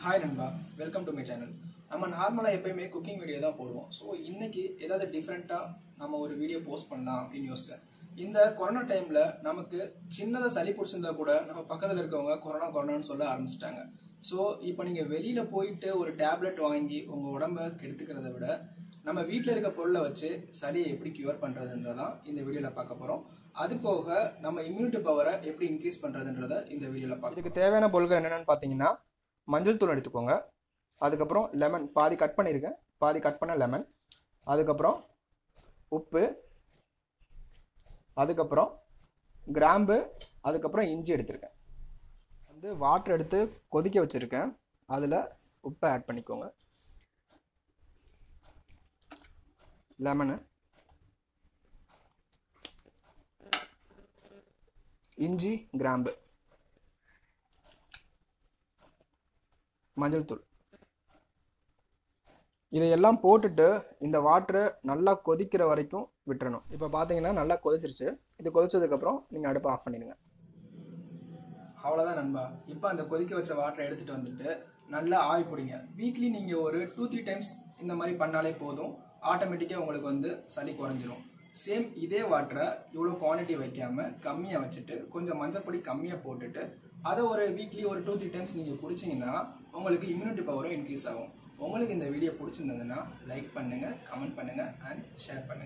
Hi நண்பா, welcome to my channel. நம்ம நார்மலாக எப்பயுமே குக்கிங் வீடியோ தான் போடுவோம். ஸோ இன்னைக்கு ஏதாவது டிஃப்ரெண்ட்டாக நம்ம ஒரு வீடியோ போஸ்ட் பண்ணலாம் அப்படின்னு யோசிச்சேன். இந்த கொரோனா டைமில் நமக்கு சின்னதாக சளி பிடிச்சிருந்தா கூட நம்ம பக்கத்தில் இருக்கவங்க கொரோனான்னு சொல்ல ஆரம்பிச்சிட்டாங்க. ஸோ இப்போ நீங்கள் வெளியில் போயிட்டு ஒரு டேப்லெட் வாங்கி உங்கள் உடம்ப கெடுத்துக்கிறத விட நம்ம வீட்டில் இருக்க பொருளை வச்சு சளியை எப்படி கியூர் பண்ணுறதுன்றதான் இந்த வீடியோவில் பார்க்க போகிறோம். அது போக நம்ம இம்யூனிட்டி பவரை எப்படி இன்க்ரீஸ் பண்ணுறதுன்றத இந்த வீடியோவில் பார்க்க. இதுக்கு தேவையான பொருட்கள் என்னென்னு பார்த்தீங்கன்னா, மஞ்சள் தூள் எடுத்துக்கோங்க, அதுக்கப்புறம் லெமன் பாதி கட் பண்ணியிருக்கேன், பாதி கட் பண்ண லெமன், அதுக்கப்புறம் உப்பு, அதுக்கப்புறம் கிராம்பு, அதுக்கப்புறம் இஞ்சி எடுத்திருக்கேன். வாட்டர் எடுத்து கொதிக்க வச்சுருக்கேன், அதில் உப்பை ஆட் பண்ணிக்கோங்க, லெமனு, இஞ்சி, கிராம்பு, மஞ்சள் தூள், இதையெல்லாம் போட்டுட்டு இந்த வாட்டரை நல்லா கொதிக்கிற வரைக்கும் விட்டுறணும். இப்போ பார்த்தீங்கன்னா நல்லா கொதிச்சிருச்சு. இது கொதிச்சதுக்கப்புறம் நீங்கள் அடுப்பை ஆஃப் பண்ணிடுங்க. அவ்வளோதான் நண்பா. இப்போ அந்த கொதிக்க வச்ச வாட்டரை எடுத்துகிட்டு வந்துட்டு நல்லா ஆவி பிடிங்க. வீக்லி நீங்கள் ஒரு 2-3 டைம்ஸ் இந்த மாதிரி பண்ணாலே போதும். ஆட்டோமேட்டிக்காக உங்களுக்கு சளி குறைஞ்சிரும். சேம் இதே வாட்டரை இவ்வளோ குவான்டிட்டி வைக்காமல் கம்மியாக வச்சுட்டு கொஞ்சம் மஞ்சப்பொடி கம்மியாக போட்டுட்டு அதை ஒரு வீக்லி ஒரு 2-3 டைம்ஸ் நீங்கள் குடிச்சிங்கன்னா உங்களுக்கு இம்யூனிட்டி பவரும் இன்க்ரீஸ் ஆகும். உங்களுக்கு இந்த வீடியோ பிடிச்சிருந்ததுன்னா லைக் பண்ணுங்கள், கமெண்ட் பண்ணுங்கள் அண்ட் ஷேர் பண்ணுங்கள்.